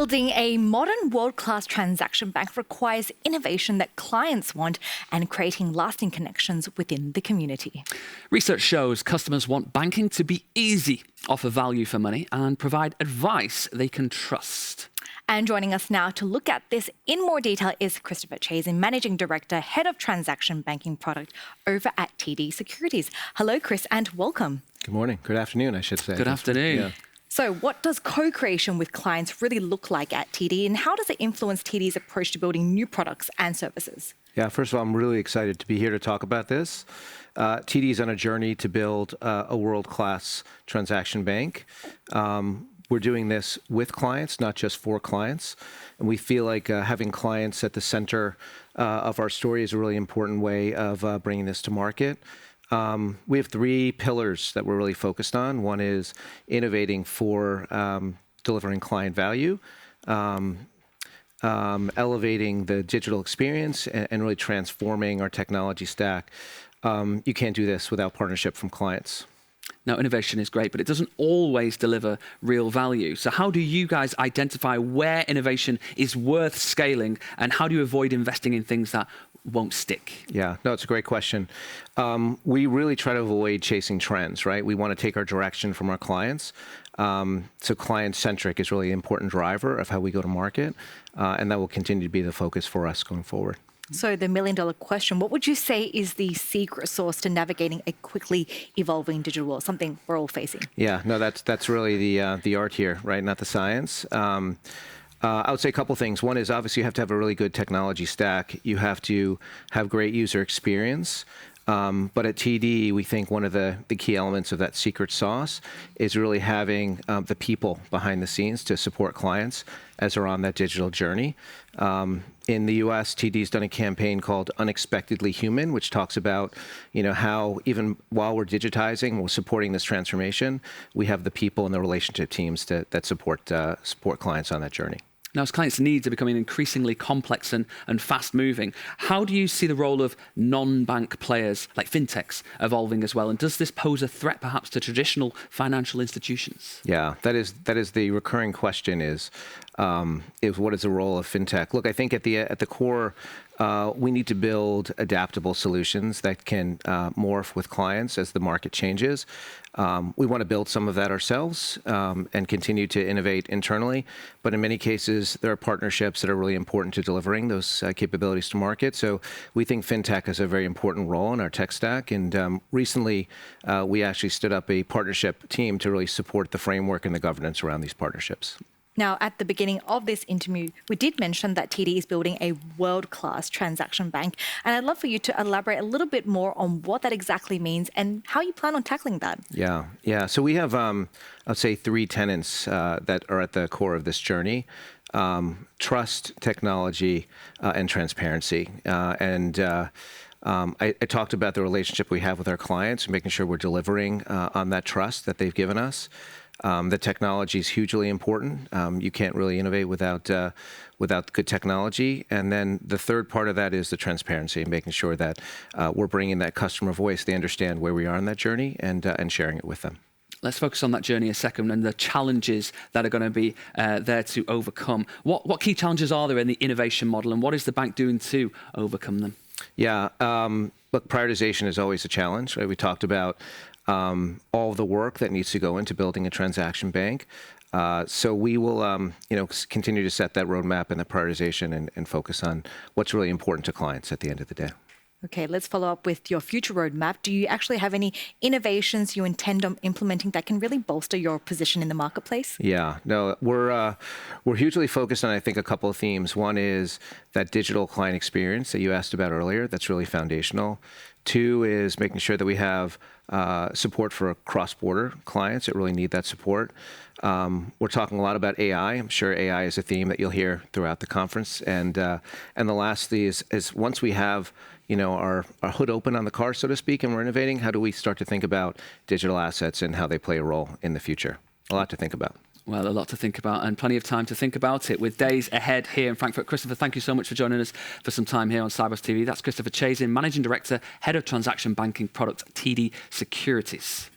Building a modern world-class transaction bank requires innovation that clients want and creating lasting connections within the community. Research shows customers want banking to be easy, offer value for money, and provide advice they can trust. And joining us now to look at this in more detail is Christopher Chazin, Managing Director, Head of Transaction Banking Product over at TD Securities. Hello, Chris, and welcome. Good morning. Good afternoon, I should say. Good afternoon. Yeah. So what does co-creation with clients really look like at TD, and how does it influence TD's approach to building new products and services? Yeah, first of all, I'm really excited to be here to talk about this. TD is on a journey to build a world-class transaction bank. We're doing this with clients, not just for clients. And we feel like having clients at the center of our story is a really important way of bringing this to market. We have three pillars that we're really focused on. One is innovating for delivering client value, elevating the digital experience, and really transforming our technology stack. You can't do this without partnership from clients. Now, innovation is great, but it doesn't always deliver real value. So how do you guys identify where innovation is worth scaling, and how do you avoid investing in things that won't stick? Yeah, no, it's a great question. We really try to avoid chasing trends, right? We want to take our direction from our clients. So client-centric is really an important driver of how we go to market, and that will continue to be the focus for us going forward. So the million-dollar question, what would you say is the secret sauce to navigating a quickly evolving digital world, something we're all facing? Yeah, no, that's really the art here, right? Not the science. I would say a couple things. One is obviously you have to have a really good technology stack. You have to have great user experience. But at TD, we think one of the key elements of that secret sauce is really having the people behind the scenes to support clients as they're on that digital journey. In the US, TD's done a campaign called Unexpectedly Human, which talks about, how even while we're digitizing, we're supporting this transformation, we have the people and the relationship teams that support clients on that journey. Now, as clients' needs are becoming increasingly complex and fast-moving, how do you see the role of non-bank players like fintechs evolving as well? And does this pose a threat perhaps to traditional financial institutions? Yeah, that is the recurring question is what is the role of fintech? Look, I think at the core, we need to build adaptable solutions that can morph with clients as the market changes. We want to build some of that ourselves and continue to innovate internally. But in many cases, there are partnerships that are really important to delivering those capabilities to market. So we think fintech has a very important role in our tech stack. And recently, we actually stood up a partnership team to really support the framework and the governance around these partnerships. Now, at the beginning of this interview, we did mention that TD is building a world-class transaction bank. And I'd love for you to elaborate a little bit more on what that exactly means and how you plan on tackling that. Yeah. So we have, I'd say, three tenets that are at the core of this journey. Trust, technology, and transparency. I talked about the relationship we have with our clients, making sure we're delivering on that trust that they've given us. The technology is hugely important. You can't really innovate without good technology. And then the third part of that is the transparency and making sure that we're bringing that customer voice. They understand where we are on that journey and sharing it with them. Let's focus on that journey a second and the challenges that are going to be there to overcome. What key challenges are there in the innovation model, and what is the bank doing to overcome them? Yeah, look, prioritization is always a challenge, right? We talked about all of the work that needs to go into building a transaction bank. So we will, continue to set that roadmap and the prioritization and focus on what's really important to clients at the end of the day. Okay, let's follow up with your future roadmap. Do you actually have any innovations you intend on implementing that can really bolster your position in the marketplace? Yeah, no, we're hugely focused on, I think, a couple of themes. One is that digital client experience that you asked about earlier. That's really foundational. Two is making sure that we have support for cross-border clients that really need that support. We're talking a lot about AI. I'm sure AI is a theme that you'll hear throughout the conference. And the last thing is once we have our hood open on the car, so to speak, and we're innovating, how do we start to think about digital assets and how they play a role in the future? A lot to think about. Well, a lot to think about and plenty of time to think about it with days ahead here in Frankfurt. Christopher, thank you so much for joining us for some time here on Sibos TV. That's Christopher Chazin, Managing Director, Head of Transaction Banking Product, TD Securities.